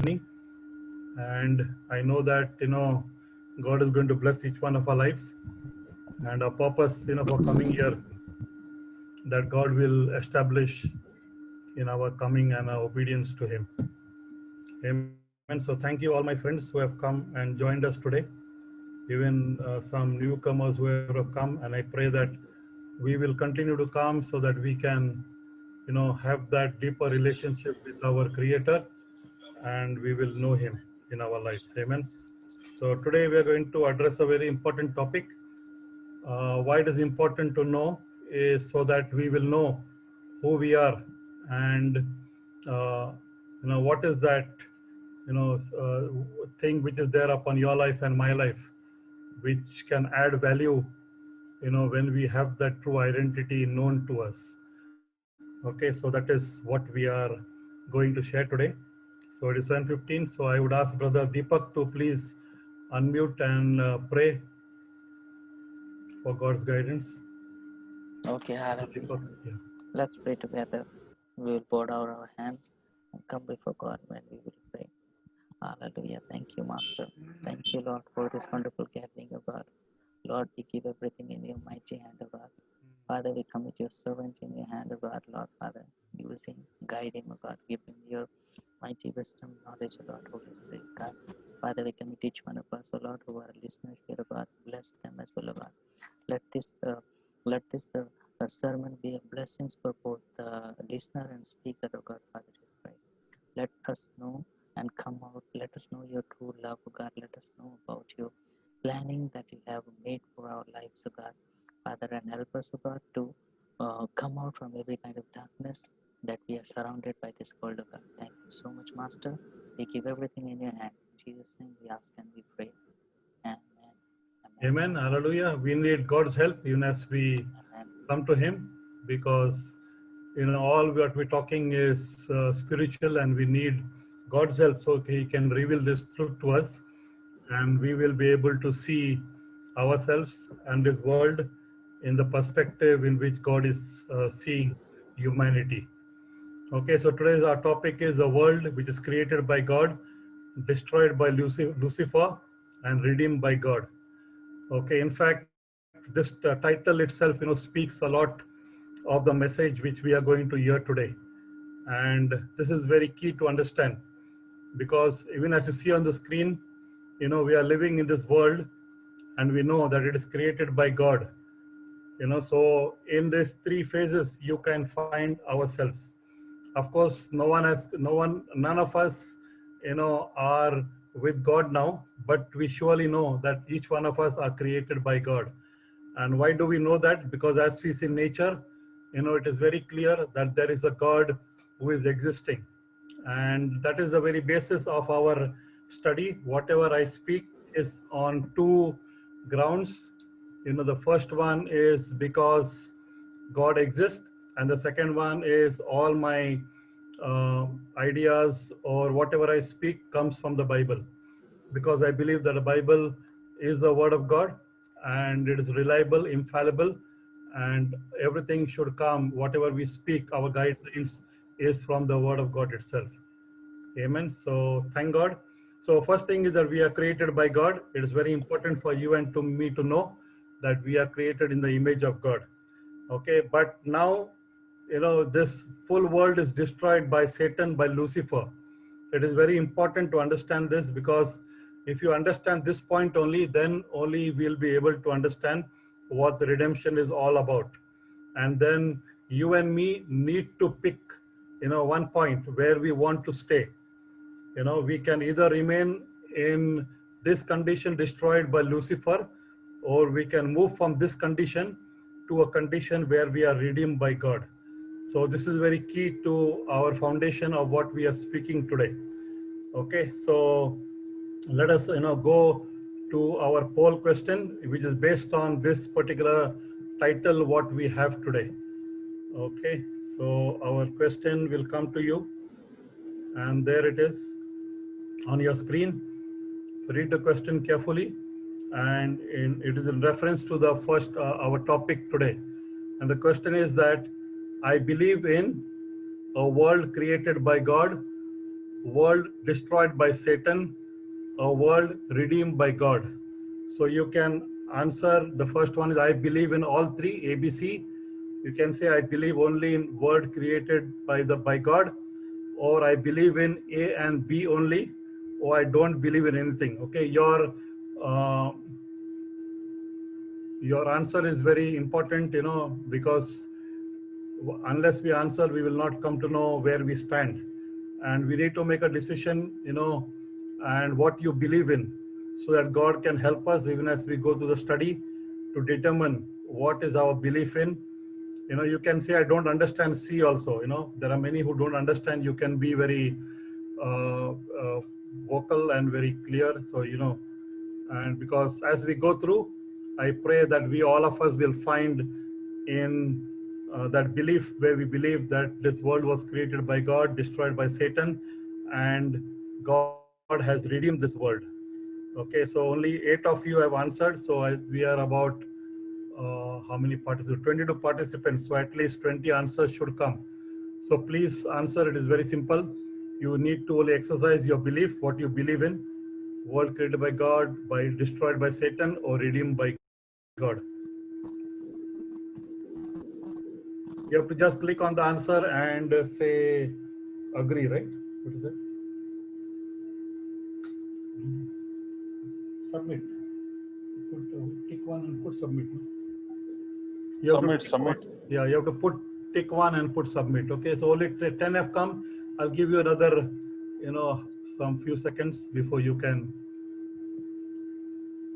evening. And I know that, God is going to bless each one of our lives, and our purpose, for coming here, that God will establish in our coming and our obedience to Him. Amen. So thank you, all my friends who have come and joined us today, even some newcomers who have come. And I pray that we will continue to come so that we can, have that deeper relationship with our Creator, and we will know Him in our lives. Amen. So today we are going to address a very important topic. Why it is important to know is so that we will know who we are, and uh, what is that thing which is there upon your life and my life, which can add value when we have that true identity known to us. Okay, so that is what we are going to share today. So it is 7:15. So I would ask Brother Deepak to please unmute and pray for God's guidance. Okay, Brother hallelujah. Deepak, yeah. Let's pray together. We will bow down our hands and come before God when we will pray. Hallelujah. Thank you, Master. Thank you, Lord, for this wonderful gathering, O God. Lord, we give everything in your mighty hand, O God. Father, we commit your servant in your hand, O God, Lord, Father. Use him, guide him, O God. Give him your mighty wisdom, knowledge, O Lord, Holy Spirit, God. Father, we commit each one of us, O Lord, who are listeners here, O God. Bless them as well, O God. Let this sermon be a blessing for both the listener and speaker, O God, Father Jesus Christ. Let us know and come out. Let us know your true love, O God. Let us know about your planning that you have made for our lives, O God, Father, and help us, O God, to come out from every kind of darkness that we are surrounded by this world, O God. Thank you so much, Master. We give everything in your hand. In Jesus' name we ask and we pray. Amen. Amen. Hallelujah. We need God's help even as we Amen. come to Him, because all what we're talking is spiritual, and we need God's help so He can reveal this truth to us, and we will be able to see ourselves and this world in the perspective in which God is seeing humanity. Okay, so today's our topic is a world which is created by God, destroyed by Lucifer, and redeemed by God. Okay, in fact, this title itself, speaks a lot of the message which we are going to hear today. And this is very key to understand, because even as you see on the screen, we are living in this world, and we know that it is created by God. So in these three phases, you can find ourselves. Of course, none of us, are with God now, but we surely know that each one of us are created by God. And why do we know that? Because as we see nature, it is very clear that there is a God who is existing. And that is the very basis of our study. Whatever I speak is on two grounds. The first one is because God exists, and the second one is all my ideas or whatever I speak comes from the Bible, because I believe that the Bible is the Word of God, and it is reliable, infallible, and everything should come. Whatever we speak, our guidance is from the Word of God itself. Amen. So thank God. So first thing is that we are created by God. It is very important for you and to me to know that we are created in the image of God. Okay, but now, this full world is destroyed by Satan, by Lucifer. It is very important to understand this, because if you understand this point only, then only we'll be able to understand what the redemption is all about. And then you and me need to pick, one point where we want to stay. We can either remain in this condition destroyed by Lucifer, or we can move from this condition to a condition where we are redeemed by God. So this is very key to our foundation of what we are speaking today. Okay, so let us go to our poll question, which is based on this particular title what we have today. Okay, so our question will come to you, and there it is on your screen. Read the question carefully, and it is in reference to the first our topic today. And the question is that I believe in a world created by God, world destroyed by Satan, a world redeemed by God. So you can answer. The first one is I believe in all three, ABC. You can say I believe only in world created by God, or I believe in A and B only, or I don't believe in anything. Okay, uh, your answer is very important, because unless we answer, we will not come to know where we stand, and we need to make a decision, and what you believe in, so that God can help us even as we go through the study to determine what is our belief in. You can say I don't understand C also. There are many who don't understand. You can be very uh, uh, vocal and very clear. So and because as we go through, I pray that we all of us will find in that belief, where we believe that this world was created by God, destroyed by Satan, and God has redeemed this world. Okay, so only 8 of you have answered. So we are about how many participants? 22 participants. So at least 20 answers should come. So please answer. It is very simple. You need to only exercise your belief, what you believe in. World created by God, by destroyed by Satan, or redeemed by God. You have to just click on the answer and say agree, right? What is that? Submit. Tick one and put submit. Submit. Yeah, you have to put tick one and put submit. Okay, so only 10 have come. I'll give you another, some few seconds before you can.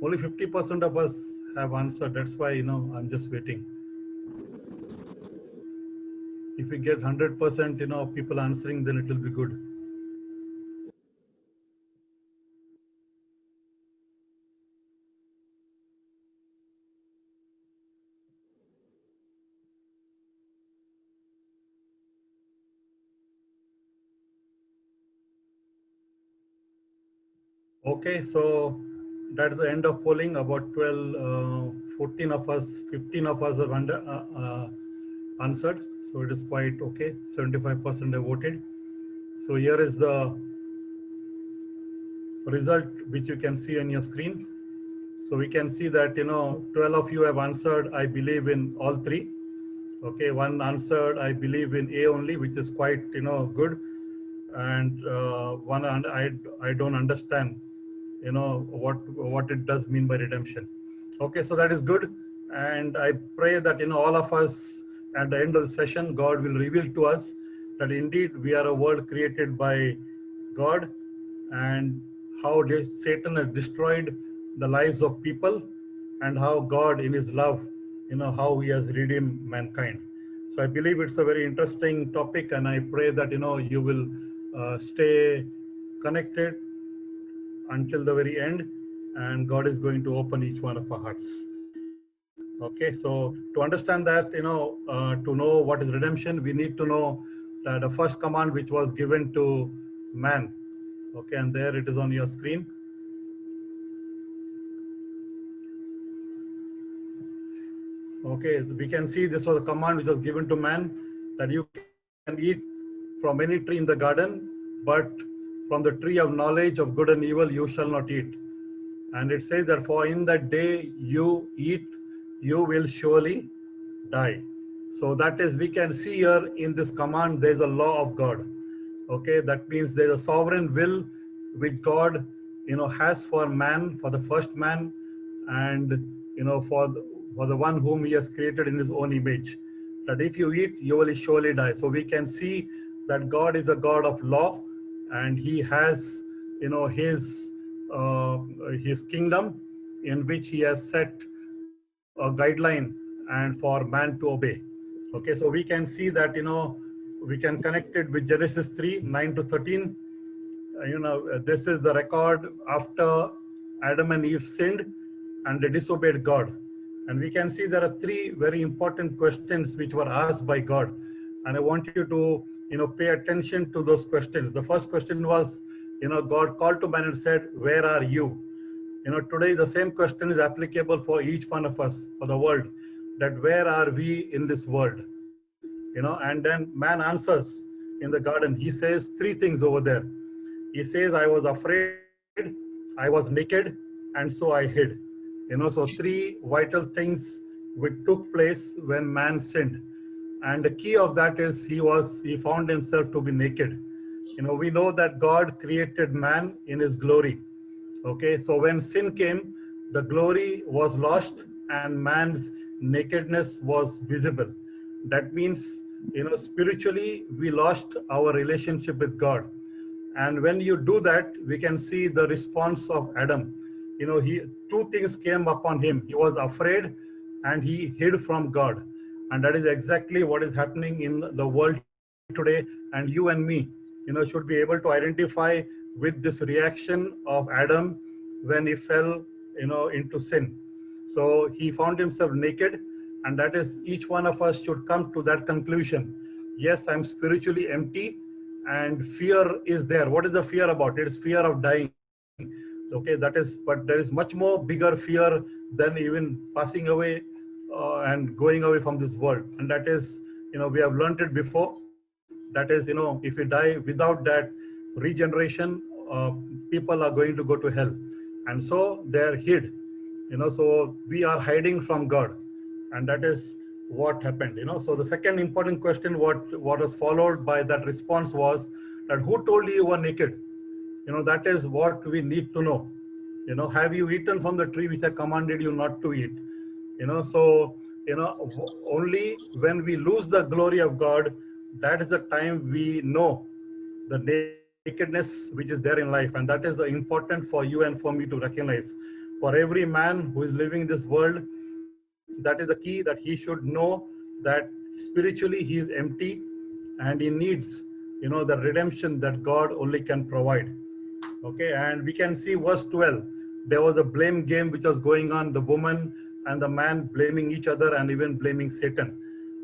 Only 50% of us have answered. That's why, I'm just waiting. If we get 100%, people answering, then it will be good. Okay, so that's the end of polling. About 12, 14 of us, 15 of us have answered. So it is quite okay. 75% have voted. So here is the result, which you can see on your screen. So we can see that, 12 of you have answered, I believe in all three. Okay, one answered, I believe in A only, which is quite, good. And one, I don't understand, what it does mean by redemption. Okay, so that is good. And I pray that, all of us at the end of the session, God will reveal to us that indeed we are a world created by God, and how Satan has destroyed the lives of people, and how God in his love, how he has redeemed mankind. So I believe it's a very interesting topic, and I pray that, you will stay connected until the very end, and God is going to open each one of our hearts. Okay, so to understand that, to know what is redemption, we need to know that the first command which was given to man. Okay, and there it is on your screen. Okay, we can see this was a command which was given to man, that you can eat from any tree in the garden, but from the tree of knowledge of good and evil you shall not eat. And it says that for in that day you eat, you will surely die. So that is, we can see here in this command, there is a law of God. Okay, that means there is a sovereign will which God, has for man, for the first man, and for the one whom he has created in his own image. That if you eat, you will surely die. So we can see that God is a God of law, and he has, his kingdom, in which he has set a guideline and for man to obey. Okay, so we can see that, we can connect it with Genesis 3, 9 to 13. This is the record after Adam and Eve sinned and they disobeyed God. And we can see there are three very important questions which were asked by God. And I want you to, pay attention to those questions. The first question was, God called to man and said, where are you? Today the same question is applicable for each one of us, for the world, that where are we in this world? And then man answers in the garden. He says three things over there. He says, I was afraid, I was naked, and so I hid. So three vital things which took place when man sinned. And the key of that is he found himself to be naked. We know that God created man in his glory. Okay, so when sin came, the glory was lost and man's nakedness was visible. That means, spiritually, we lost our relationship with God. And when you do that, we can see the response of Adam. He two things came upon him. He was afraid and he hid from God. And that is exactly what is happening in the world today. And you and me, should be able to identify with this reaction of Adam when he fell, into sin. So he found himself naked, and that is each one of us should come to that conclusion. Yes, I'm spiritually empty, and fear is there. What is the fear about? It is fear of dying. Okay, but there is much more bigger fear than even passing away and going away from this world. And that is, we have learned it before. That is, if we die without that regeneration, people are going to go to hell. And so they're hid, so we are hiding from God. And that is what happened. So the second important question, what was followed by that response was that who told you were naked? That is what we need to know. Have you eaten from the tree which I commanded you not to eat? So only when we lose the glory of God, that is the time we know the nakedness which is there in life. And that is the important for you and for me to recognize. For every man who is living in this world, that is the key, that he should know that spiritually he is empty and he needs, the redemption that God only can provide. Okay, and we can see verse 12. There was a blame game which was going on, the woman and the man blaming each other and even blaming Satan.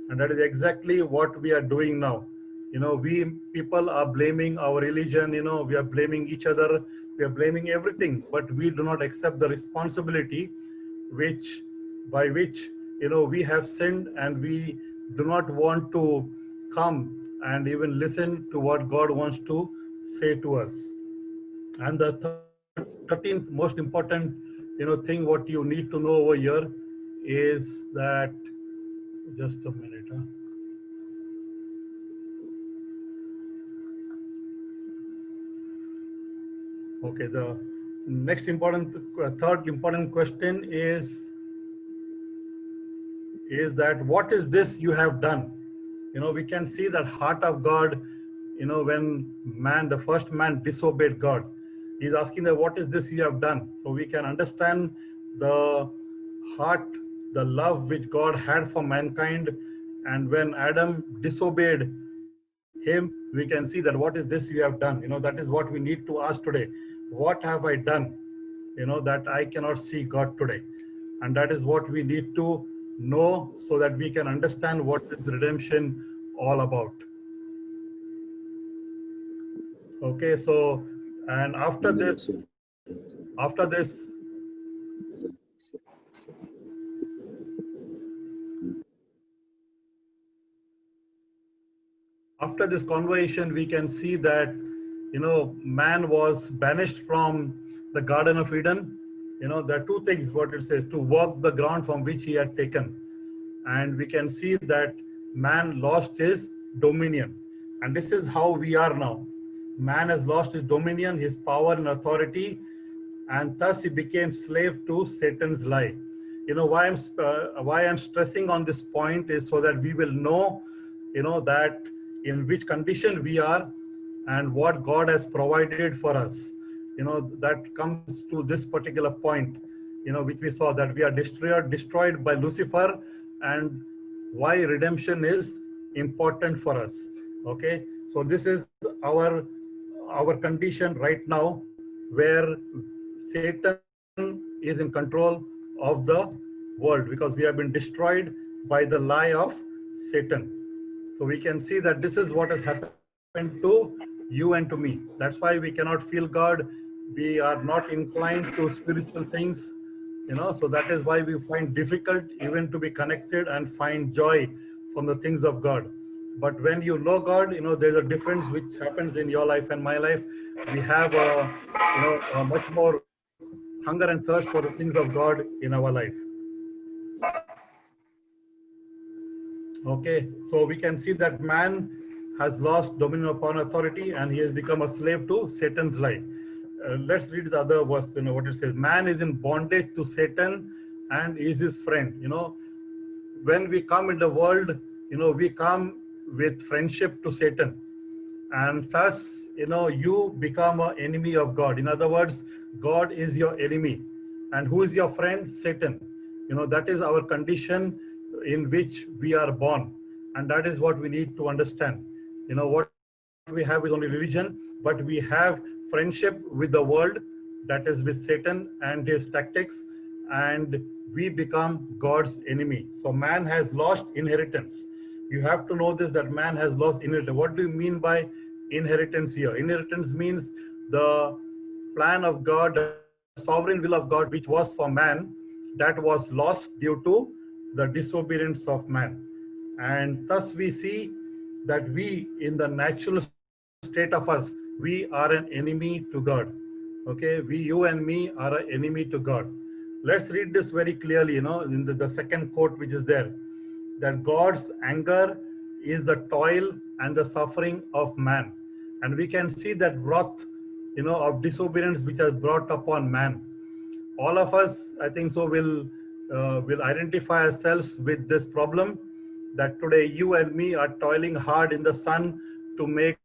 And that is exactly what we are doing now. We people are blaming our religion, we are blaming each other, we are blaming everything, but we do not accept the responsibility by which we have sinned, and we do not want to come and even listen to what God wants to say to us. And the 13th most important thing what you need to know over here is that, just a minute. Okay, the next third important question is that what is this you have done? We can see that heart of God, when the first man disobeyed God, he's asking that what is this you have done? So we can understand the heart, the love which God had for mankind. And when Adam disobeyed him, we can see that what is this you have done? That is what we need to ask today. What have I done, that I cannot see God today? And that is what we need to know, so that we can understand what is redemption all about. Okay, so, and after this, after this conversation, we can see that, man was banished from the Garden of Eden. There are two things, what it says, to walk the ground from which he had taken. And we can see that man lost his dominion. And this is how we are now. Man has lost his dominion, his power and authority, and thus he became slave to Satan's lie. Why I'm stressing on this point is so that we will know, that in which condition we are and what God has provided for us. That comes to this particular point, which we saw, that we are destroyed by Lucifer, and why redemption is important for us. Okay, so this is our condition right now, where Satan is in control of the world, because we have been destroyed by the lie of Satan. So we can see that this is what has happened to you and to me. That's why we cannot feel God. We are not inclined to spiritual things, so that is why we find difficult even to be connected and find joy from the things of God. But when you know God, there's a difference which happens in your life and my life. We have a much more hunger and thirst for the things of God in our life. Okay, so we can see that man has lost dominion upon authority and he has become a slave to Satan's lie. Let's read the other verse, what it says. Man is in bondage to Satan and is his friend. When we come in the world, we come with friendship to Satan. And thus, you become an enemy of God. In other words, God is your enemy. And who is your friend? Satan. That is our condition in which we are born. And that is what we need to understand. What we have is only religion, but we have friendship with the world, that is with Satan and his tactics, and we become God's enemy. So man has lost inheritance. You have to know this, that man has lost inheritance. What do you mean by inheritance here? Inheritance means the plan of God, the sovereign will of God, which was for man, that was lost due to the disobedience of man. And thus we see that we, in the natural state of us, we are an enemy to God. Okay, you and me are an enemy to God. Let's read this very clearly, in the second quote which is there, that God's anger is the toil and the suffering of man. And we can see that wrath, of disobedience which has brought upon man. All of us, I think so, will identify ourselves with this problem, that today you and me are toiling hard in the sun to make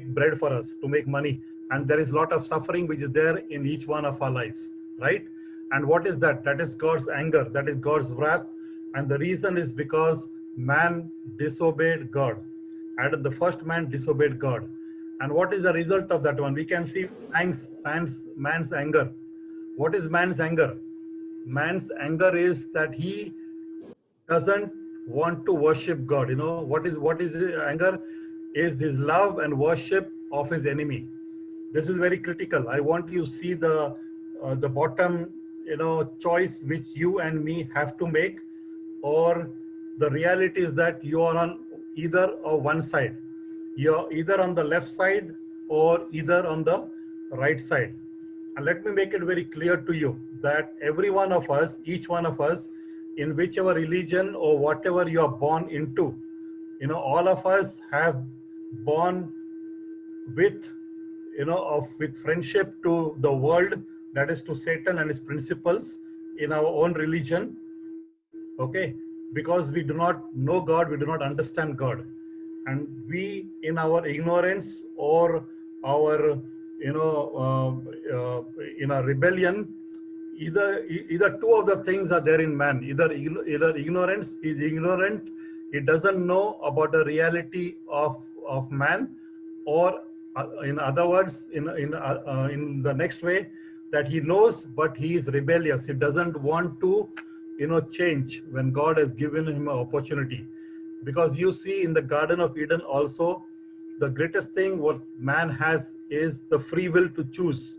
bread for us, to make money. And there is a lot of suffering which is there in each one of our lives, right? And what is that? That is God's anger, that is God's wrath. And the reason is because man disobeyed God. Adam, the first man, disobeyed God. And what is the result of that one? We can see man's anger. What is man's anger? Man's anger is that he doesn't want to worship God. What is his anger? Is his love and worship of his enemy. This is very critical. I want you to see the bottom choice which you and me have to make, or the reality is that you are on either or one side. You're either on the left side or either on the right side. And let me make it very clear to you that every one of us, each one of us, in whichever religion or whatever you are born into, all of us have born with, with friendship to the world, that is to Satan and his principles in our own religion. Okay, because we do not know God, we do not understand God. And we, in our ignorance or our, in a rebellion, either two of the things are there in man. Either ignorance, he is ignorant, he doesn't know about the reality of man, or in other words, in the next way, that he knows but he is rebellious. He doesn't want to change when God has given him an opportunity. Because you see, in the Garden of Eden also, the greatest thing what man has is the free will to choose.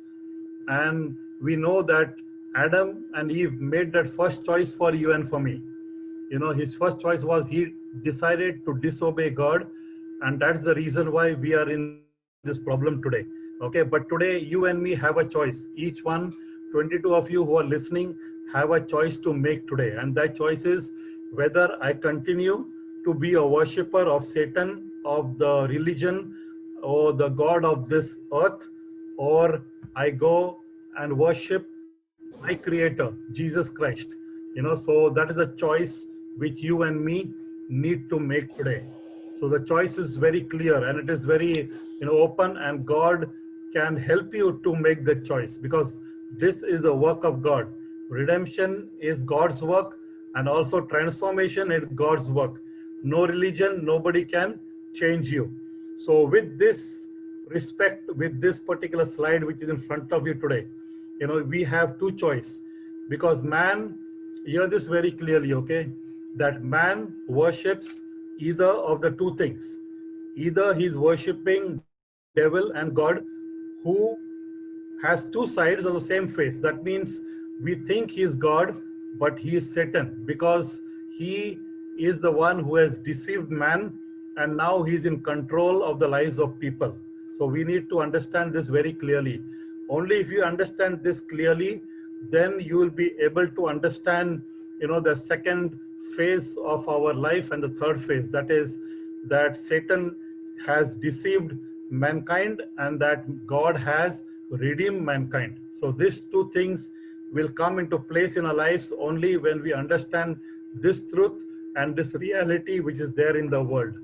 And we know that Adam and Eve made that first choice for you and for me. His first choice was he decided to disobey God, and that's the reason why we are in this problem today. Okay, but today you and me have a choice. Each one, 22 of you who are listening, have a choice to make today. And that choice is whether I continue to be a worshipper of Satan, of the religion, or the God of this earth, or I go and worship my creator, Jesus Christ. So that is a choice which you and me need to make today. So the choice is very clear and it is very open, and God can help you to make that choice, because this is a work of God. Redemption is God's work, and also transformation is God's work. No religion, nobody can change you. So with this respect, with this particular slide which is in front of you today, we have two choices, because man, hear this very clearly, okay, that man worships either of the two things. Either he's worshipping devil and God, who has two sides of the same face. That means we think he is God, but he is Satan, because he is the one who has deceived man and now he's in control of the lives of people. So we need to understand this very clearly. Only if you understand this clearly, then you will be able to understand, the second phase of our life and the third phase. That is that Satan has deceived mankind and that God has redeemed mankind. So these two things will come into place in our lives only when we understand this truth and this reality which is there in the world.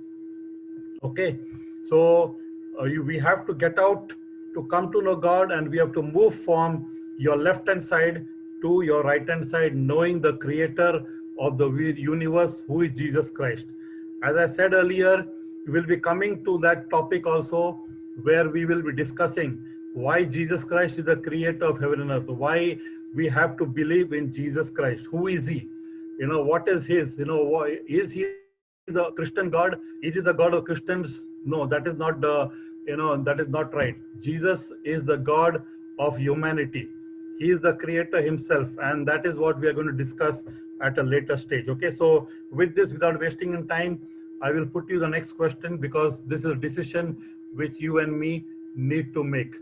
Okay, so we have to get out to come to know God, and we have to move from your left hand side to your right hand side, knowing the creator of the universe, who is Jesus Christ. As I said earlier, we will be coming to that topic also, where we will be discussing why Jesus Christ is the creator of heaven and earth, why we have to believe in Jesus Christ. Who is he? What is his? Is he the Christian God? Is he the God of Christians? No, that is not that is not right. Jesus is the God of humanity. He is the creator himself, and that is what we are going to discuss at a later stage. Okay, so with this, without wasting in time, I will put you the next question, because this is a decision which you and me need to make.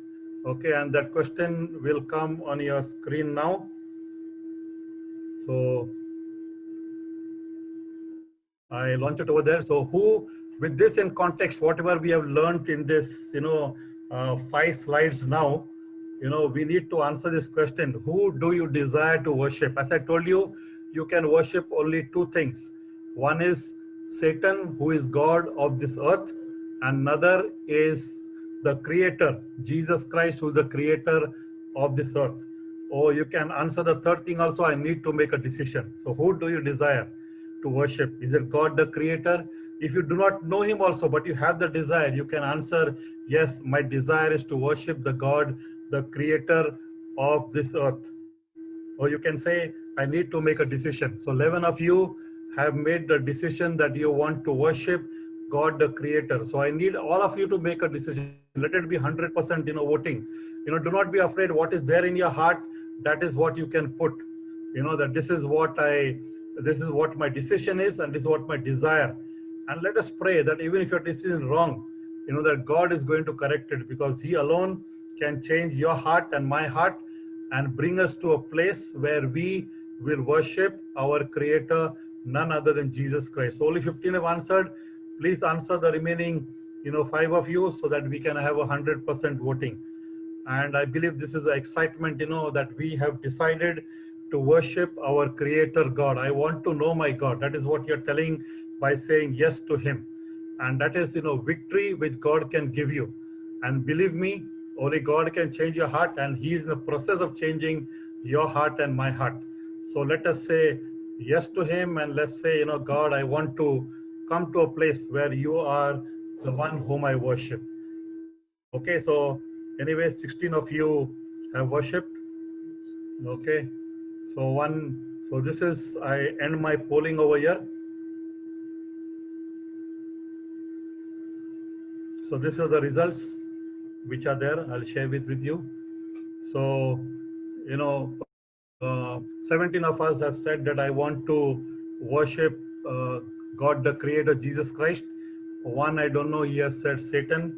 Okay, and that question will come on your screen now. So I launch it over there. So with this in context, whatever we have learned in this, 5 slides now, we need to answer this question: who do you desire to worship? As I told you, you can worship only 2 things. One is Satan, who is God of this earth. Another is the creator, Jesus Christ, who is the creator of this earth. Or you can answer the third thing also: I need to make a decision. So who do you desire to worship? Is it God the creator? If you do not know him also, but you have the desire, you can answer, yes, my desire is to worship the God, the creator of this earth. Or you can say, I need to make a decision. So 11 of you have made the decision that you want to worship God the creator. So I need all of you to make a decision. Let it be 100% voting. Do not be afraid. What is there in your heart, that is what you can put. That this is what my decision is, and this is what my desire. And let us pray that even if your decision is wrong, that God is going to correct it, because he alone can change your heart and my heart and bring us to a place where we will worship our creator, none other than Jesus Christ. So only 15 have answered. Please answer the remaining 5 of you, so that we can have 100% voting. And I believe this is the excitement, that we have decided to worship our creator God. I want to know my God. That is what you're telling by saying yes to him. And that is, victory which God can give you. And believe me, only God can change your heart, and he is in the process of changing your heart and my heart. So let us say yes to him, and let's say, God, I want to come to a place where you are the one whom I worship. Okay, so anyway, 16 of you have worshipped. Okay, so this is, I end my polling over here. So this are the results which are there. I'll share with you. So, 17 of us have said that I want to worship God, the creator, Jesus Christ. One, I don't know, he has said Satan.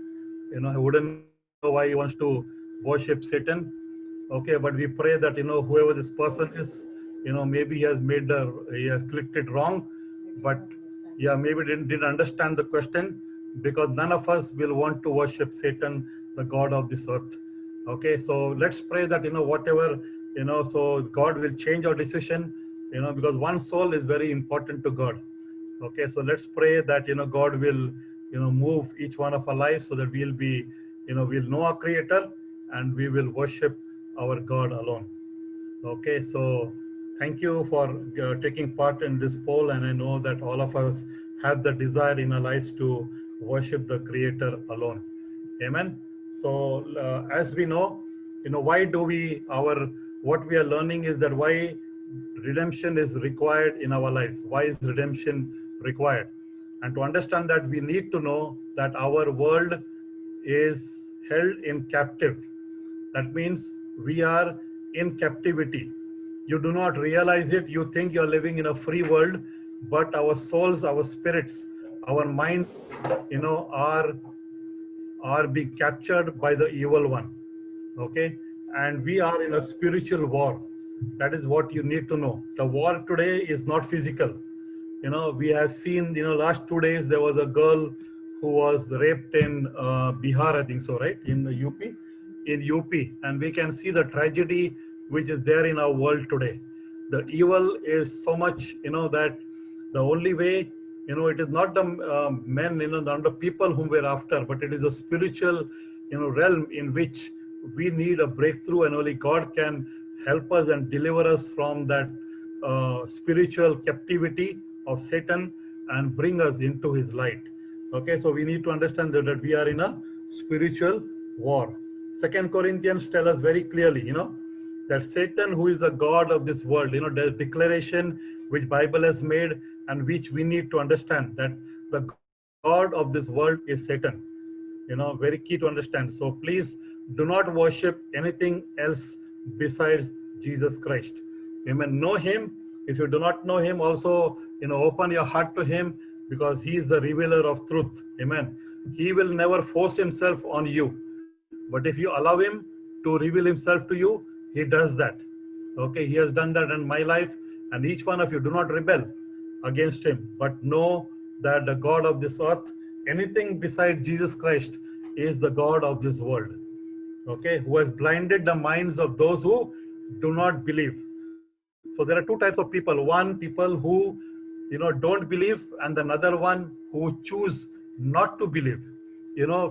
I wouldn't know why he wants to worship Satan. Okay, but we pray that, whoever this person is, maybe he has clicked it wrong, but yeah, maybe didn't understand the question, because none of us will want to worship Satan, the God of this earth. Okay, so let's pray that, whatever, so God will change our decision, because one soul is very important to God. Okay, so let's pray that, God will, move each one of our lives, so that we'll be, we'll know our creator, and we will worship our God alone. Okay, so thank you for taking part in this poll, and I know that all of us have the desire in our lives to worship the creator alone. Amen. So as we know, why do what we are learning is that why redemption is required in our lives. Why is redemption required? And to understand that, we need to know that our world is held in captive. That means we are in captivity. You do not realize it. You think you're living in a free world, but our souls, our spirits Our minds, are being captured by the evil one. Okay, and we are in a spiritual war. That is what you need to know. The war today is not physical. We have seen, last 2 days there was a girl who was raped in Bihar, I think so, right, in the UP, and we can see the tragedy which is there in our world today. The evil is so much, that the only way, it is not the men, not the people whom we're after, but it is a spiritual, realm in which we need a breakthrough, and only God can help us and deliver us from that spiritual captivity of Satan and bring us into his light. Okay, so we need to understand that we are in a spiritual war. Second Corinthians tell us very clearly, that Satan, who is the God of this world, the declaration which Bible has made and which we need to understand, that the God of this world is Satan. Very key to understand. So please do not worship anything else besides Jesus Christ. Amen. Know him. If you do not know him, also, open your heart to him, because he is the revealer of truth. Amen. He will never force himself on you. But if you allow him to reveal himself to you, he does that. Okay, he has done that in my life, and each one of you, do not rebel against him, but know that the God of this earth, anything beside Jesus Christ, is the God of this world. Okay, who has blinded the minds of those who do not believe. So there are two types of people. One, people who don't believe, and another one who choose not to believe.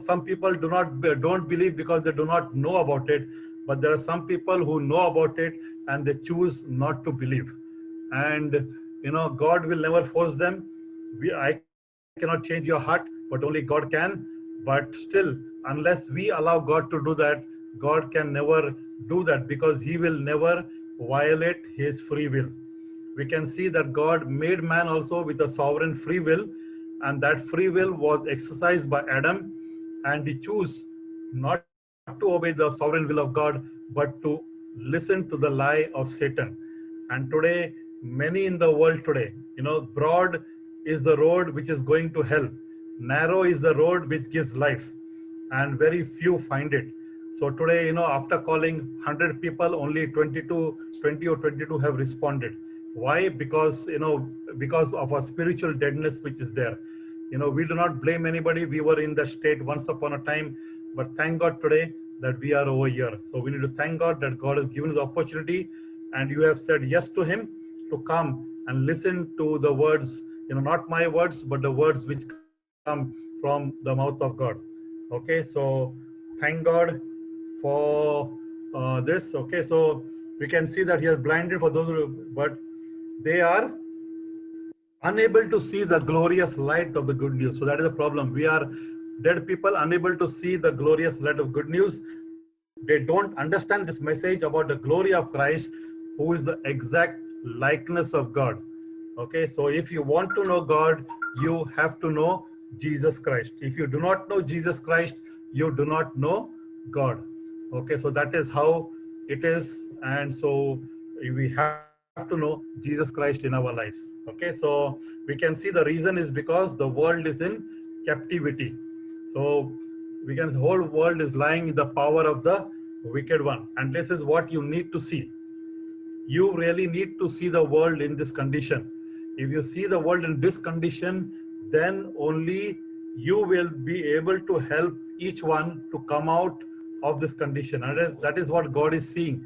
Some people don't believe because they do not know about it, but there are some people who know about it and they choose not to believe. And God will never force them. I cannot change your heart, but only God can. But still, unless we allow God to do that, God can never do that, because he will never violate his free will. We can see that God made man also with a sovereign free will, and that free will was exercised by Adam, and he chose not to obey the sovereign will of God, but to listen to the lie of Satan. And today, many in the world today, broad is the road which is going to hell, narrow is the road which gives life, and very few find it. So today, after calling 100 people, only 20 or 22 have responded. Why? Because of a spiritual deadness which is there. We do not blame anybody. We were in that state once upon a time, but thank God today that we are over here. So we need to thank God that God has given us the opportunity, and you have said yes to him to come and listen to the words, not my words, but the words which come from the mouth of God. Okay, so thank God for this. Okay, so we can see that he has blinded for those but they are unable to see the glorious light of the good news. So that is a problem. We are dead people, unable to see the glorious light of good news. They don't understand this message about the glory of Christ, who is the exact likeness of God. Okay, so if you want to know God, you have to know Jesus Christ. If you do not know Jesus Christ, you do not know God. Okay, so that is how it is. And so we have to know Jesus Christ in our lives. Okay, so we can see the reason is because the world is in captivity. So we can, the whole world is lying in the power of the wicked one. And this is what you need to see. You really need to see the world in this condition. If you see the world in this condition, then only you will be able to help each one to come out of this condition. And that is what God is seeing.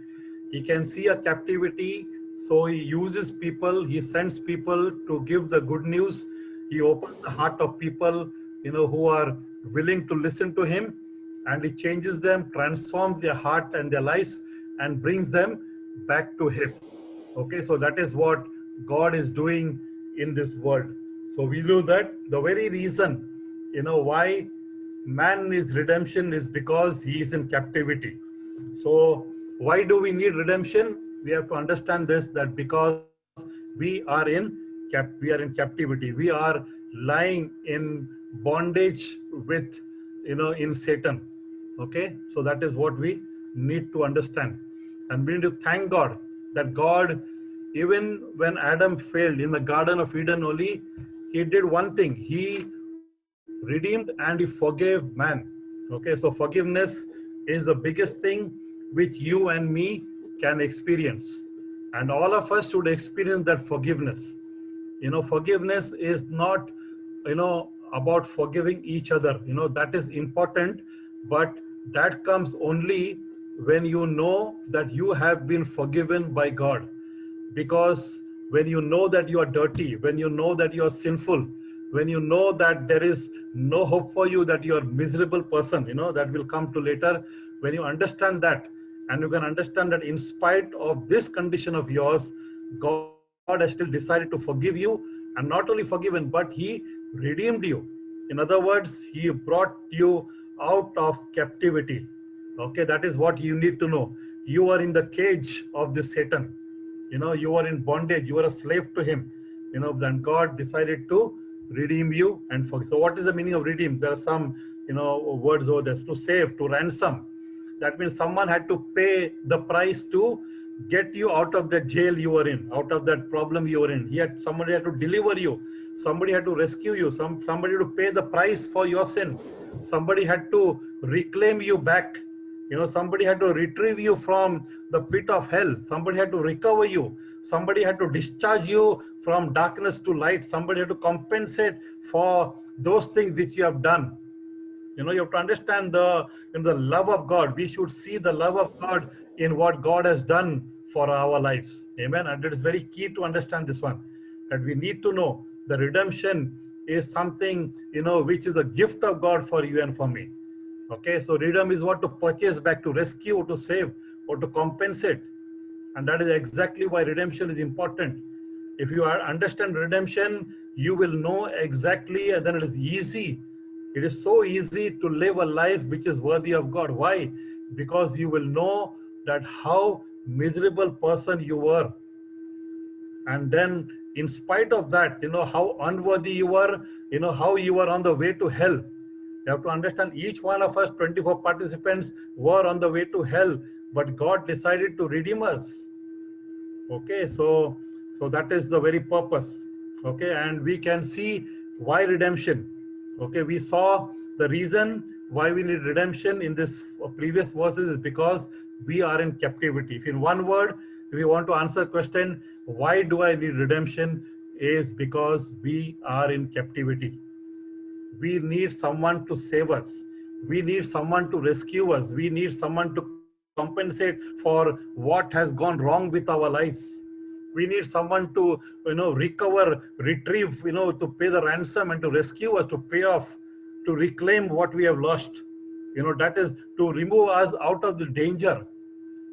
He can see a captivity, so he uses people, he sends people to give the good news. He opens the heart of people, who are willing to listen to him, and he changes them, transforms their heart and their lives, and brings them back to him. Okay, so that is what God is doing in this world. So we know that the very reason, why man is redemption is because he is in captivity. So why do we need redemption? We have to understand this, that because we are in captivity. We are lying in bondage with, in Satan. Okay, so that is what we need to understand. And we need to thank God that God, even when Adam failed in the Garden of Eden only, he did one thing. He redeemed and he forgave man. Okay, so forgiveness is the biggest thing which you and me can experience. And all of us should experience that forgiveness. Forgiveness is not, about forgiving each other. That is important, but that comes only when you know that you have been forgiven by God. Because when you know that you are dirty, when you know that you are sinful, when you know that there is no hope for you, that you are a miserable person, that will come to later. When you understand that, and you can understand that in spite of this condition of yours, God has still decided to forgive you, and not only forgiven, but he redeemed you. In other words, he brought you out of captivity. Okay, that is what you need to know. You are in the cage of this Satan. You are in bondage, you are a slave to him. Then God decided to redeem you and forgive. So what is the meaning of redeem? There are some words over there. To save, to ransom. That means someone had to pay the price to get you out of the jail you were in, out of that problem you were in. Somebody had to deliver you, somebody had to rescue you, somebody to pay the price for your sin, somebody had to reclaim you back. Somebody had to retrieve you from the pit of hell. Somebody had to recover you. Somebody had to discharge you from darkness to light. Somebody had to compensate for those things which you have done. You have to understand the love of God. We should see the love of God in what God has done for our lives. Amen. And it is very key to understand this one, that we need to know the redemption is something, which is a gift of God for you and for me. Okay, so redeem is what? To purchase back, to rescue, to save, or to compensate. And that is exactly why redemption is important. If you understand redemption, you will know exactly, and then it is easy. It is so easy to live a life which is worthy of God. Why? Because you will know that how miserable person you were. And then in spite of that, how unworthy you were, how you were on the way to hell. You have to understand, each one of us, 24 participants, were on the way to hell, but God decided to redeem us. Okay, so that is the very purpose. Okay, and we can see why redemption. Okay, we saw the reason why we need redemption in this previous verses is because we are in captivity. If in one word, if we want to answer the question, why do I need redemption, is because we are in captivity. We need someone to save us. We need someone to rescue us. We need someone to compensate for what has gone wrong with our lives. We need someone to, recover, retrieve, to pay the ransom and to rescue us, to pay off, to reclaim what we have lost. That is to remove us out of the danger.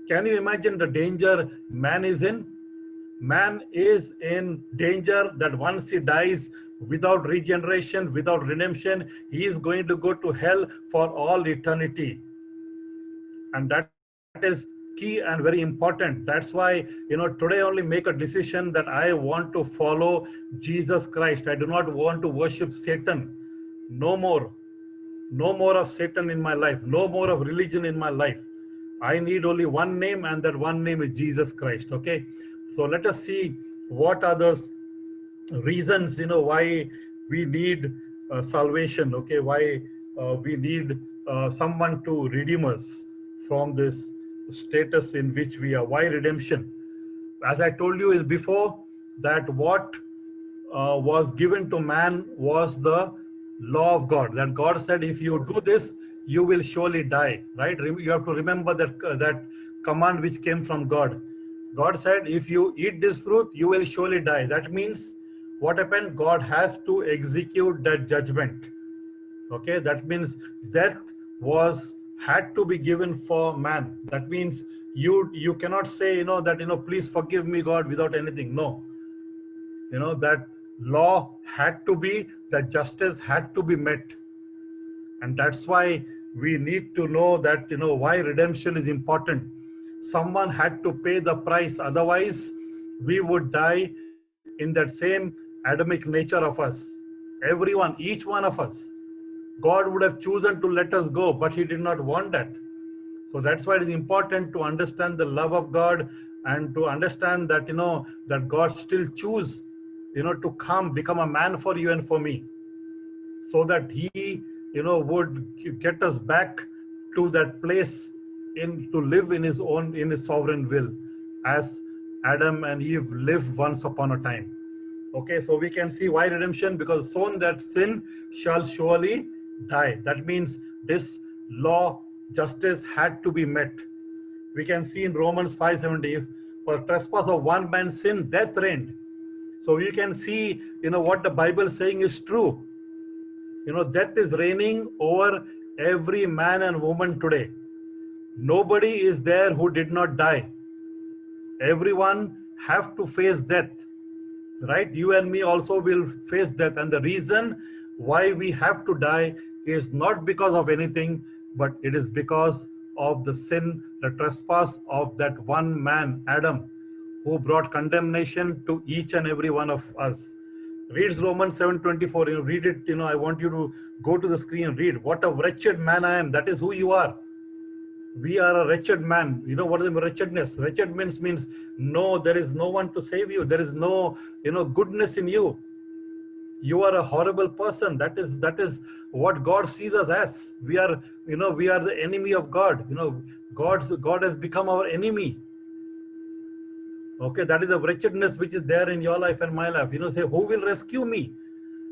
Can you imagine the danger man is in? Man is in danger that once he dies without regeneration, without redemption, he is going to go to hell for all eternity. And that is key and very important. That's why, today only make a decision that I want to follow Jesus Christ. I do not want to worship Satan. No more. No more of Satan in my life. No more of religion in my life. I need only one name, and that one name is Jesus Christ. Okay. So let us see what are those reasons, why we need salvation. Okay. Why we need someone to redeem us from this status in which we are. Why redemption? As I told you before, that what was given to man was the law of God. That God said, if you do this, you will surely die. Right? You have to remember that command which came from God. God said, if you eat this fruit, you will surely die. That means what happened? God has to execute that judgment. Okay, that means death had to be given for man. That means you cannot say, that, please forgive me, God, without anything. No. That law had to be, that justice had to be met. And that's why we need to know that, why redemption is important. Someone had to pay the price. Otherwise, we would die in that same Adamic nature of us. Everyone, each one of us. God would have chosen to let us go, but he did not want that. So that's why it is important to understand the love of God, and to understand that, that God still choose, to come, become a man for you and for me. so that he, would get us back to that place to live in his sovereign will, as Adam and Eve lived once upon a time. Okay, so we can see why redemption, because sown that sin shall surely die. That means this law, justice had to be met. We can see in Romans 5:70, for trespass of one man's sin, death reigned. So you can see, what the Bible is saying is true. Death is reigning over every man and woman today. Nobody is there who did not die. Everyone have to face death, right? You and me also will face death. And the reason why we have to die is not because of anything, but it is because of the sin, the trespass of that one man, Adam, who brought condemnation to each and every one of us. Read Romans 7:24. Read it. I want you to go to the screen and read. What a wretched man I am. That is who you are. We are a wretched man. What is wretchedness? Wretched means no, there is no one to save you. There is no, goodness in you. You are a horrible person. That is what God sees us as. We are the enemy of God. God has become our enemy. Okay, that is the wretchedness which is there in your life and my life. Say, who will rescue me?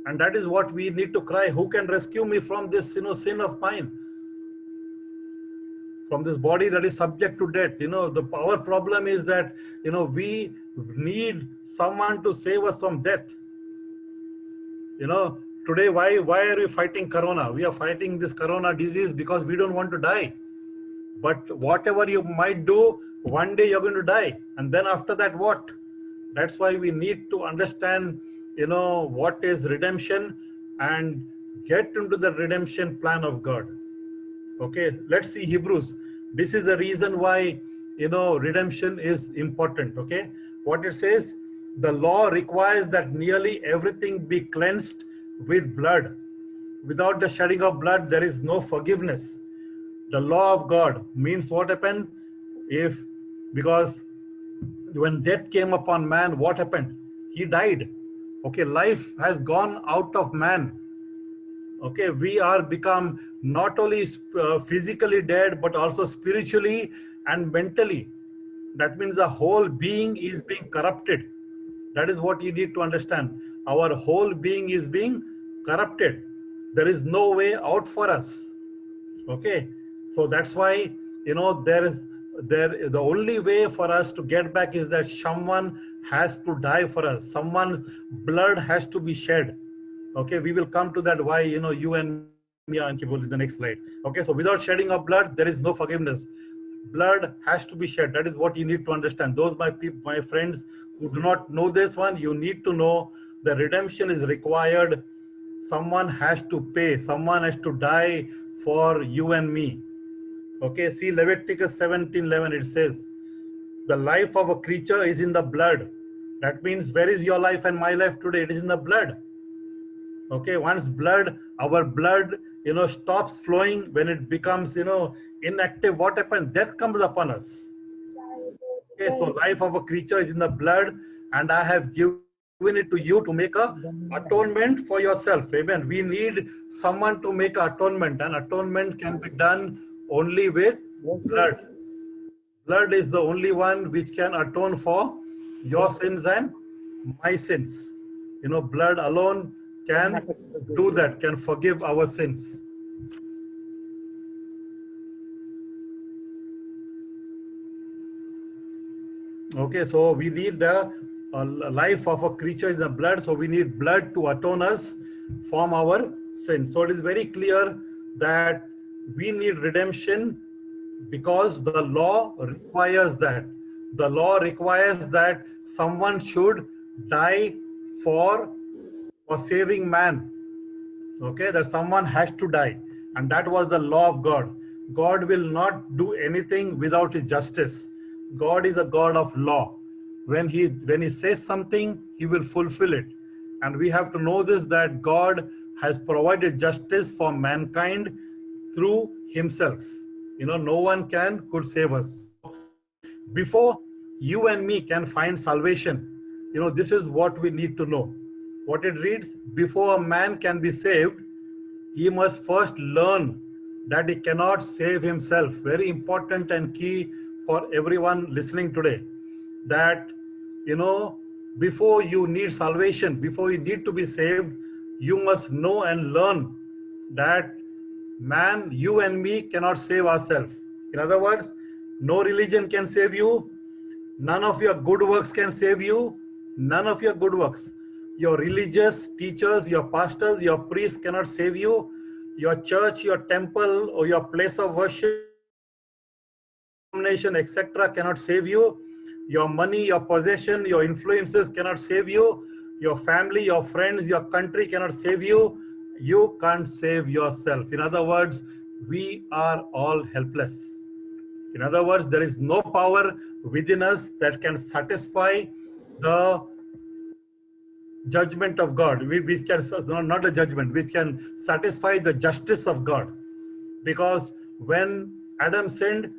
And that is what we need to cry. Who can rescue me from this, sin of mine? From this body that is subject to death. Our problem is that, we need someone to save us from death. Today, why are we fighting Corona? We are fighting this Corona disease because we don't want to die. But whatever you might do, one day you're going to die. And then after that, what? That's why we need to understand, what is redemption and get into the redemption plan of God. Okay, let's see Hebrews. This is the reason why, redemption is important. Okay, what it says, the law requires that nearly everything be cleansed with blood. Without the shedding of blood, there is no forgiveness. The law of God means what happened? Because when death came upon man, what happened? He died. Okay, life has gone out of man. Okay, we are become not only physically dead, but also spiritually and mentally. That means the whole being is being corrupted. That is what you need to understand. Our whole being is being corrupted. There is no way out for us. Okay, so that's why, the only way for us to get back is that someone has to die for us. Someone's blood has to be shed. Okay, we will come to that why, you and me are in the next slide. Okay, so without shedding of blood, there is no forgiveness. Blood has to be shed. That is what you need to understand. Those my friends who do not know this one, you need to know the redemption is required. Someone has to pay. Someone has to die for you and me. Okay, see Leviticus 17:11, it says, the life of a creature is in the blood. That means, where is your life and my life today? It is in the blood. Okay, once our blood, stops flowing, when it becomes, inactive, what happens? Death comes upon us. Okay, so life of a creature is in the blood, and I have given it to you to make a atonement for yourself. Amen. We need someone to make atonement, and atonement can be done only with blood. Blood is the only one which can atone for your sins and my sins. Blood alone can do that, can forgive our sins. Okay, so we need the life of a creature in the blood. So we need blood to atone us from our sins. So it is very clear that we need redemption because the law requires that. The law requires that someone should die for saving man. Okay, that someone has to die. And that was the law of God. God will not do anything without his justice. God is a God of law. When he says something, he will fulfill it. And we have to know this, that God has provided justice for mankind through himself. No one could save us. Before you and me can find salvation, this is what we need to know. What it reads, before a man can be saved, he must first learn that he cannot save himself. Very important and key for everyone listening today. That, you know, before you need salvation, before you need to be saved, you must know and learn that man, you and me cannot save ourselves. In other words, no religion can save you. None of your good works can save you. None of your good works. Your religious teachers, your pastors, your priests cannot save you. Your church, your temple, or your place of worship, denomination, etc., cannot save you. Your money, your possession, your influences cannot save you. Your family, your friends, your country cannot save you. You can't save yourself. In other words, we are all helpless. In other words, there is no power within us that can satisfy the judgment of God. We can, not the judgment, which can satisfy the justice of God. Because when Adam sinned,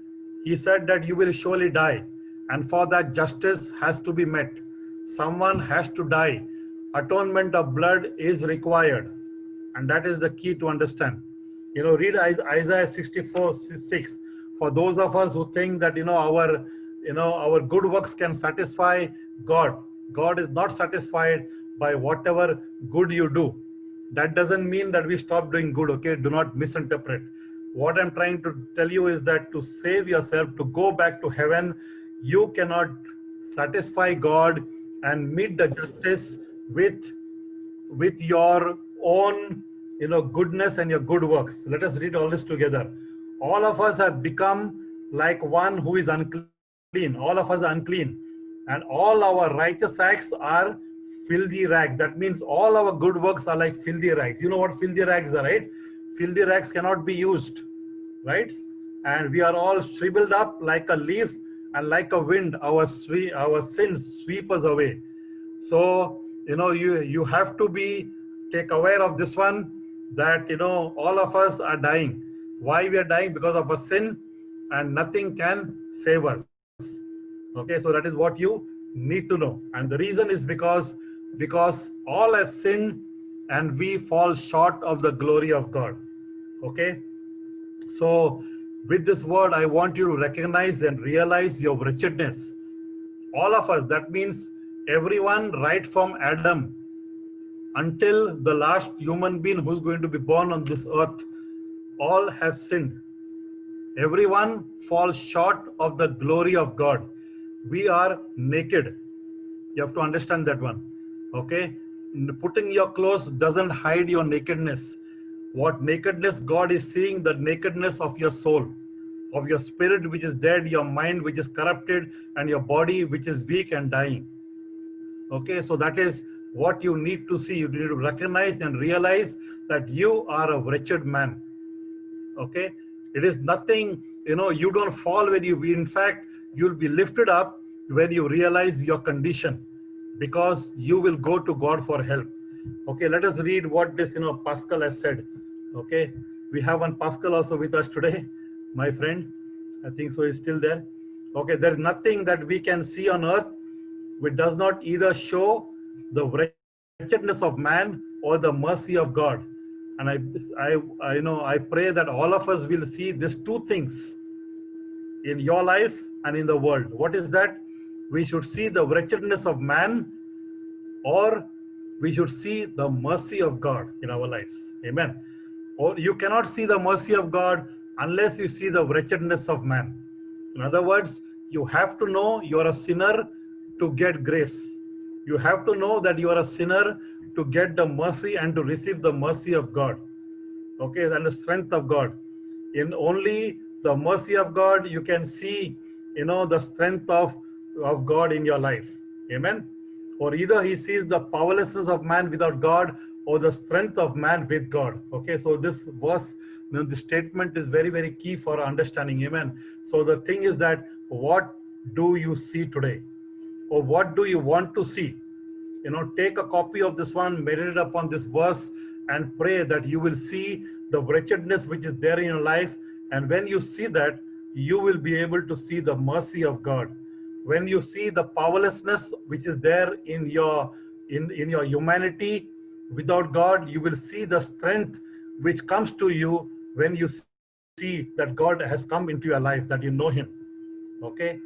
he said that you will surely die. And for that, justice has to be met. Someone has to die. Atonement of blood is required. And that is the key to understand. You know, read Isaiah 64:6. For those of us who think that, our good works can satisfy God. God is not satisfied by whatever good you do. That doesn't mean that we stop doing good, okay? Do not misinterpret. What I'm trying to tell you is that to save yourself, to go back to heaven, you cannot satisfy God and meet the justice with your own, goodness and your good works. Let us read all this together. All of us have become like one who is unclean. All of us are unclean. And all our righteous acts are filthy rags. That means all our good works are like filthy rags. You know what filthy rags are, right? Filthy rags cannot be used, right? And we are all shriveled up like a leaf, and like a wind, our sins sweep us away. So, you have to take aware of this one, that, all of us are dying. Why we are dying? Because of a sin, and nothing can save us. Okay, so that is what you need to know. And the reason is because all have sinned and we fall short of the glory of God. Okay, so with this word, I want you to recognize and realize your wretchedness. All of us, that means everyone right from Adam until the last human being who's going to be born on this earth, all have sinned. Everyone falls short of the glory of God. We are naked. You have to understand that one. Okay? Putting your clothes doesn't hide your nakedness. What nakedness God is seeing, the nakedness of your soul, of your spirit which is dead, your mind which is corrupted, and your body which is weak and dying. Okay, so that is what you need to see. You need to recognize and realize that you are a wretched man. Okay, it is nothing, you don't fall when in fact, you'll be lifted up when you realize your condition, because you will go to God for help. Okay, let us read what this, Pascal has said. Okay, we have one Pascal also with us today, my friend. I think so, he's still there. Okay, there is nothing that we can see on earth which does not either show the wretchedness of man or the mercy of God. And I pray that all of us will see these two things in your life and in the world. What is that? We should see the wretchedness of man, or we should see the mercy of God in our lives. Amen. Or you cannot see the mercy of God unless you see the wretchedness of man. In other words, you have to know you are a sinner to get grace. You have to know that you are a sinner to get the mercy and to receive the mercy of God. Okay, and the strength of God. In only the mercy of God, you can see, the strength of God in your life. Amen. Or either he sees the powerlessness of man without God, or the strength of man with God. Okay, so this verse, the statement is very, very key for understanding. Amen. So the thing is that, what do you see today? Or what do you want to see? Take a copy of this one, meditate upon this verse, and pray that you will see the wretchedness which is there in your life. And when you see that, you will be able to see the mercy of God. When you see the powerlessness which is there in your humanity without God, you will see the strength which comes to you when you see that God has come into your life, that you know Him. Okay,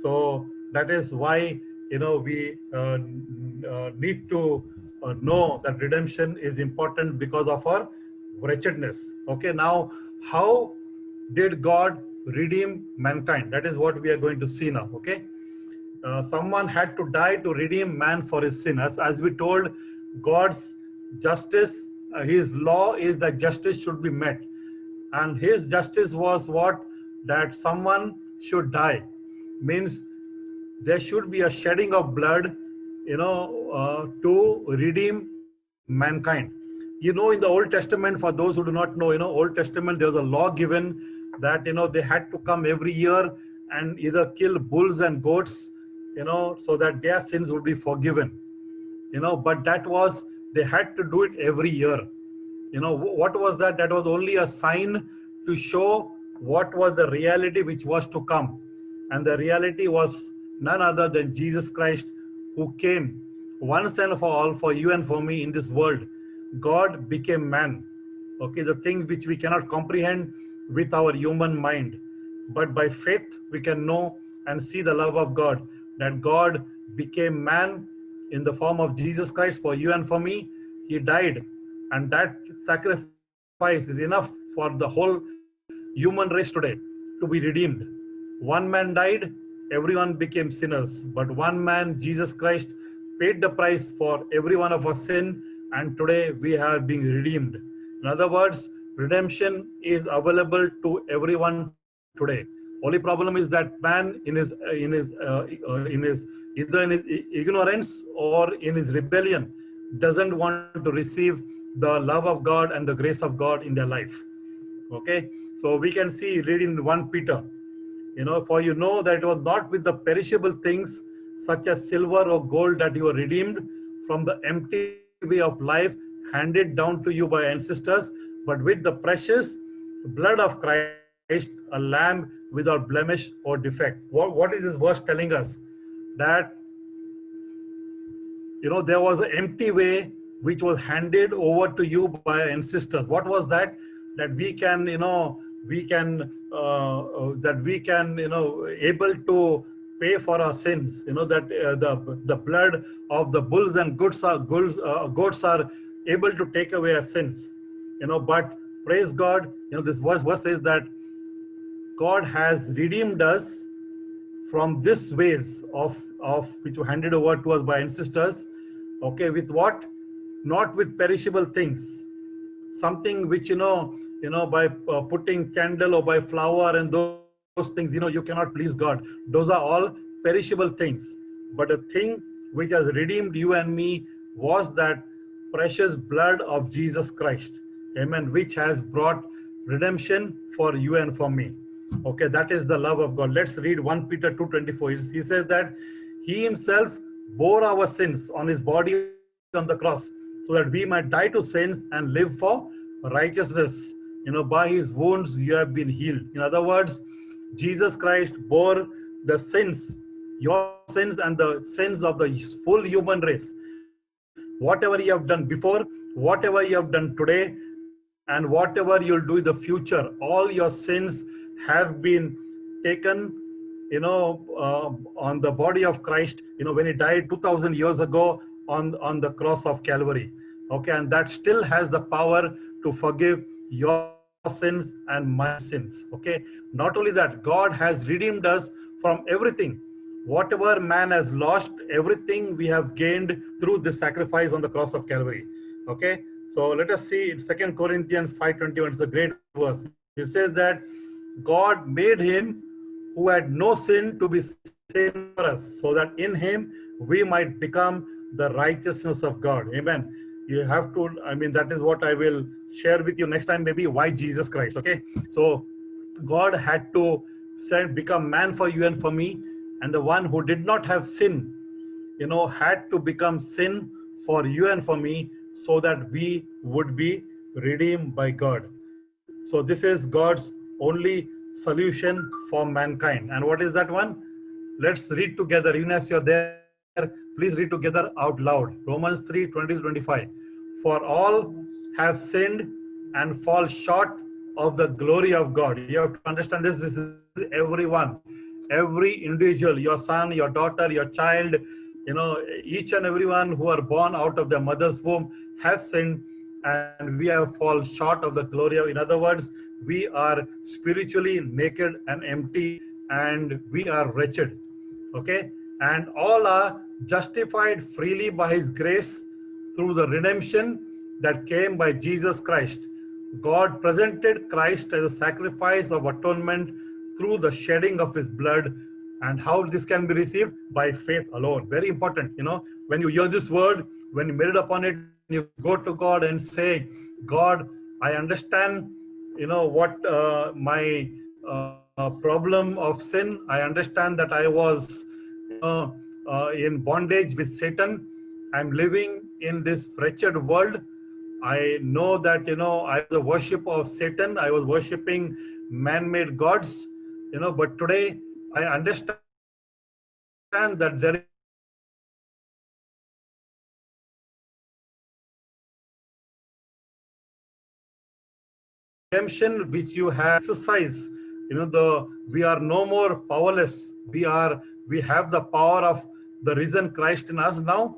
so that is why we need to know that redemption is important because of our wretchedness. Okay, now how did God redeem mankind? That is what we are going to see now. Okay, someone had to die to redeem man for his sin. As we told, God's justice, His law is that justice should be met, and His justice was what? That someone should die. Means there should be a shedding of blood, to redeem mankind. In the Old Testament, for those who do not know, Old Testament, there was a law given that they had to come every year and either kill bulls and goats, so that their sins would be forgiven. But that was, they had to do it every year. What was that? That was only a sign to show what was the reality which was to come. And the reality was none other than Jesus Christ, who came once and for all for you and for me in this world. God became man. Okay, the thing which we cannot comprehend with our human mind. But by faith, we can know and see the love of God, that God became man in the form of Jesus Christ for you and for me. He died, and that sacrifice is enough for the whole human race today to be redeemed. One man died, everyone became sinners, but one man, Jesus Christ, paid the price for every one of our sin, and today we are being redeemed. In other words, redemption is available to everyone today. Only problem is that man, in his either in his ignorance or in his rebellion, doesn't want to receive the love of God and the grace of God in their life. Okay, so we can see, reading 1 Peter, for you know that it was not with the perishable things such as silver or gold that you were redeemed from the empty way of life handed down to you by ancestors, but with the precious blood of Christ, a lamb without blemish or defect. What is this verse telling us? That there was an empty way which was handed over to you by ancestors. What was that? That we can able to pay for our sins. That the blood of the bulls and goats are able to take away our sins. But praise God, this verse says that God has redeemed us from this ways of which were handed over to us by ancestors. Okay, with what? Not with perishable things, something which by putting candle or by flour and those things, you cannot please God. Those are all perishable things. But the thing which has redeemed you and me was that precious blood of Jesus Christ. Amen. Which has brought redemption for you and for me. Okay, that is the love of God. Let's read 1 Peter 2:24. He says that He Himself bore our sins on His body on the cross, so that we might die to sins and live for righteousness. By His wounds you have been healed. In other words, Jesus Christ bore the sins, your sins and the sins of the full human race. Whatever you have done before, whatever you have done today, and whatever you'll do in the future, all your sins have been taken, on the body of Christ, when He died 2,000 years ago on the cross of Calvary. Okay, and that still has the power to forgive your sins and my sins. Okay, not only that, God has redeemed us from everything. Whatever man has lost, everything we have gained through this sacrifice on the cross of Calvary. Okay, so let us see in 2 Corinthians 5:21. It's a great verse. It says that God made Him who had no sin to be sin for us, so that in Him we might become the righteousness of God. Amen. You have to, that is what I will share with you next time, maybe, why Jesus Christ. Okay, so God had to become man for you and for me, and the one who did not have sin, had to become sin for you and for me, so that we would be redeemed by God. So this is God's only solution for mankind. And what is that one? Let's read together. Even as you're there, please read together out loud. Romans 3:20-25. For all have sinned and fall short of the glory of God. You have to understand this. This is everyone, every individual, your son, your daughter, your child, each and everyone who are born out of their mother's womb have sinned, and we have fallen short of the glory of. In other words, we are spiritually naked and empty, and we are wretched. Okay, and all are justified freely by His grace through the redemption that came by Jesus Christ. God presented Christ as a sacrifice of atonement through the shedding of His blood. And how this can be received? By faith alone. Very important. When you hear this word, when you meditate upon it, you go to God and say, God, I understand, what my problem of sin. I understand that I was in bondage with Satan. I'm living in this wretched world. I know that, I was a worshiper of Satan. I was worshiping man-made gods, but today I understand that there is redemption which you have exercised. We are no more powerless. We have the power of the risen Christ in us now.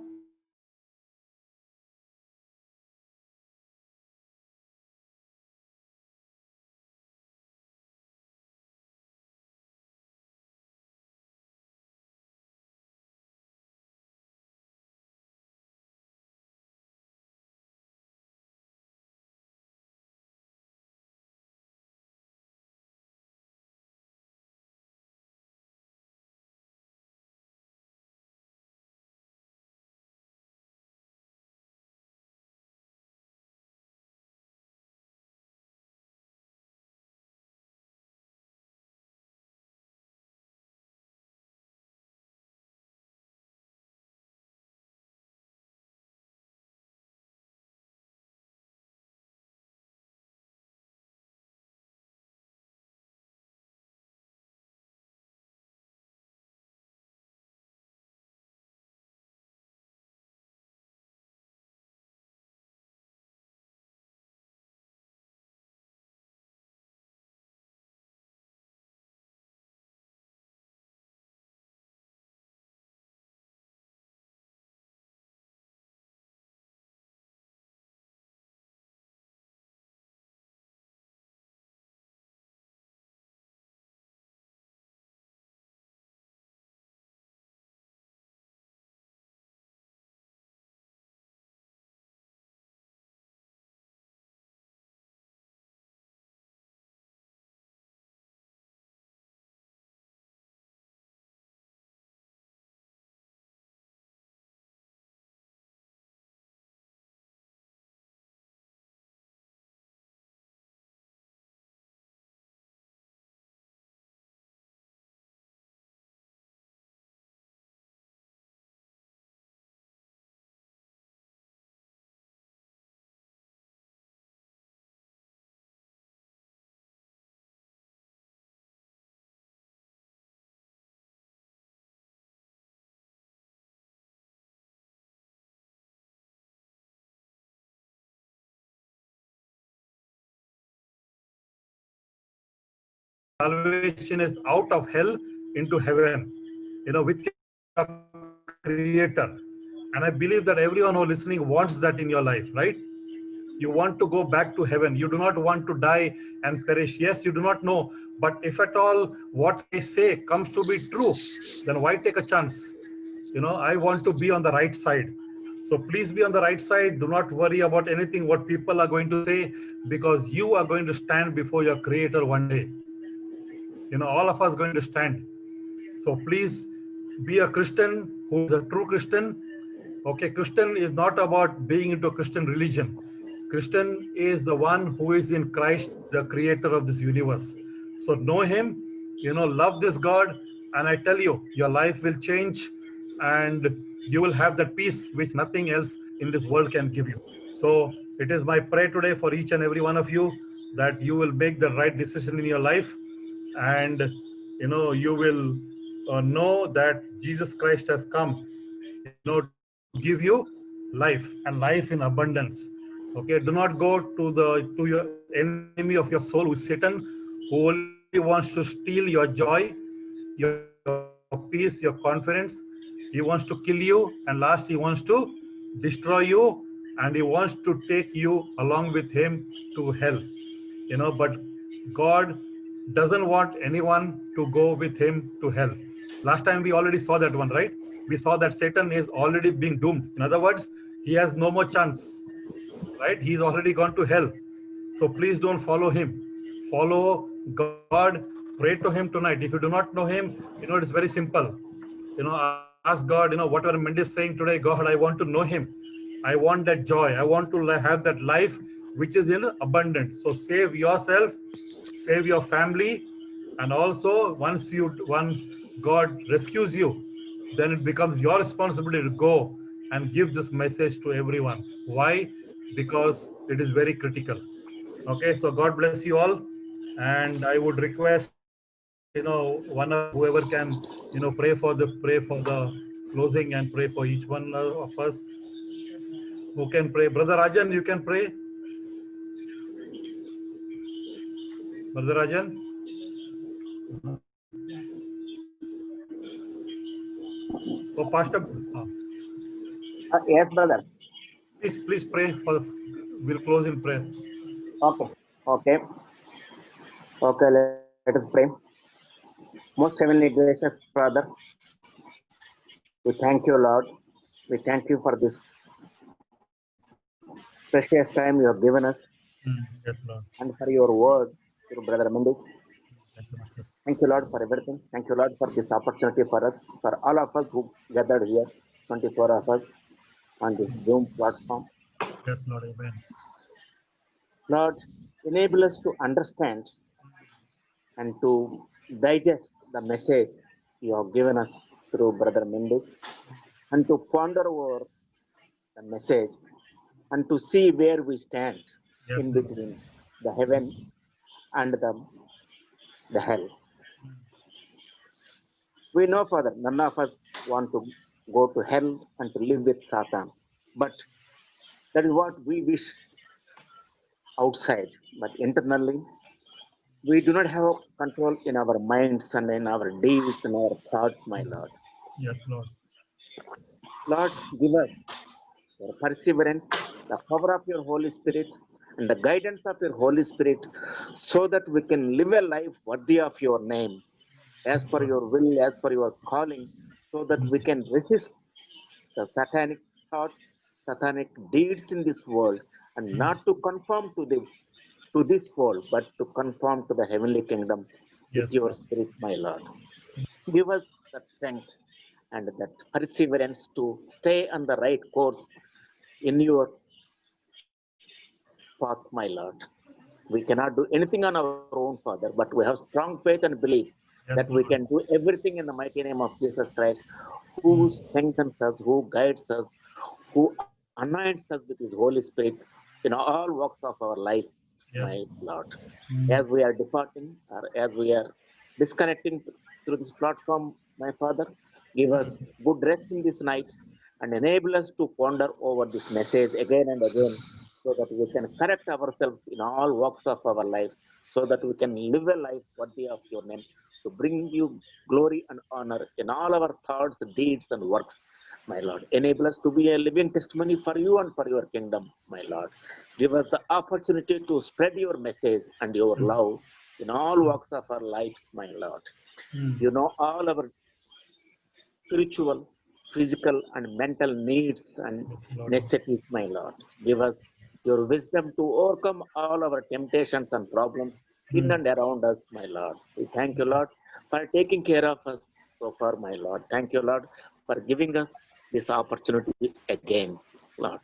Salvation is out of hell into heaven, with your creator. And I believe that everyone who is listening wants that in your life, right? You want to go back to heaven. You do not want to die and perish. Yes, you do not know, but if at all what I say comes to be true, then why take a chance? I want to be on the right side. So please be on the right side. Do not worry about anything what people are going to say, because you are going to stand before your creator one day. All of us going to stand. So please be a Christian who is a true Christian. Okay, Christian is not about being into a Christian religion. Christian is the one who is in Christ, the creator of this universe. So know him, love this God, and I tell you, your life will change and you will have that peace which nothing else in this world can give you. So it is my prayer today for each and every one of you that you will make the right decision in your life, and you will know that Jesus Christ has come, to give you life, and life in abundance. Okay, do not go to your enemy of your soul, who is Satan, who only wants to steal your joy, your peace, your confidence. He wants to kill you, and last he wants to destroy you, and he wants to take you along with him to hell. But God doesn't want anyone to go with him to hell. Last time we already saw that one, right? We saw that Satan is already being doomed. In other words, he has no more chance, right? He's already gone to hell. So please don't follow him. Follow God. Pray to him tonight. If you do not know him, it's very simple. Ask God, whatever Mendy is saying today, God, I want to know him. I want that joy. I want to have that life which is in abundance. So save yourself, save your family, and also once God rescues you, then it becomes your responsibility to go and give this message to everyone. Why? Because it is very critical. Okay, so God bless you all, and I would request one of whoever can pray for the closing and pray for each one of us. Who can pray? Brother Rajan, you can pray. Brother Rajan. Oh, Pastor. Yes, brother. Please pray for. We'll close in prayer. Okay. Let us pray. Most heavenly gracious Father, we thank you, Lord. We thank you for this precious time you have given us. Yes, Lord. And for your word through Brother Mendes. Thank you, Lord, for everything. Thank you, Lord, for this opportunity for us, for all of us who gathered here, 24 of us on this Zoom platform. Yes, Lord. Amen. Lord, enable us to understand and to digest the message you have given us through Brother Mendes, and to ponder over the message and to see where we stand in between the heaven and the hell. We know, Father, none of us want to go to hell and to live with Satan, but that is what we wish outside, but internally we do not have control in our minds and in our deeds and our thoughts, my Lord. Yes, Lord. Lord, give us your perseverance, the power of your Holy Spirit, and the guidance of your Holy Spirit, so that we can live a life worthy of your name, as per your will, as per your calling, so that we can resist the satanic thoughts, satanic deeds in this world, and not to conform to this world, but to conform to the heavenly kingdom with your Spirit, my Lord. Give us that strength and that perseverance to stay on the right course in your path, my Lord. We cannot do anything on our own, Father, but we have strong faith and belief that we can do everything in the mighty name of Jesus Christ, who strengthens us, who guides us, who anoints us with his Holy Spirit in all walks of our life, my Lord. As we are departing, or as we are disconnecting through this platform, my Father, give us good rest in this night and enable us to ponder over this message again and again, so that we can correct ourselves in all walks of our lives, so that we can live a life worthy of your name, to bring you glory and honor in all our thoughts, deeds, and works, my Lord. Enable us to be a living testimony for you and for your kingdom, my Lord. Give us the opportunity to spread your message and your love in all walks of our lives, my Lord. You know all our spiritual, physical, and mental needs and necessities, my Lord. Give us your wisdom to overcome all our temptations and problems in and around us, my Lord. We thank you, Lord, for taking care of us so far, my Lord. Thank you, Lord, for giving us this opportunity again, Lord.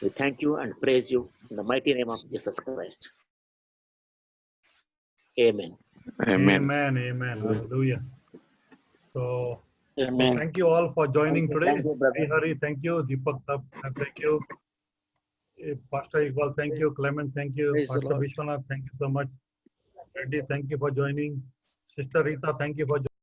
We thank you and praise you in the mighty name of Jesus Christ. Amen. Amen. Amen. Hallelujah. So, thank you all for joining today. Thank you, brother. Hari, thank you. Deepak, thank you. Pastor Iqbal, thank you. Clement, thank you. Praise the Pastor Lord. Vishwanath, thank you so much. Reddy, thank you for joining. Sister Rita, thank you for joining.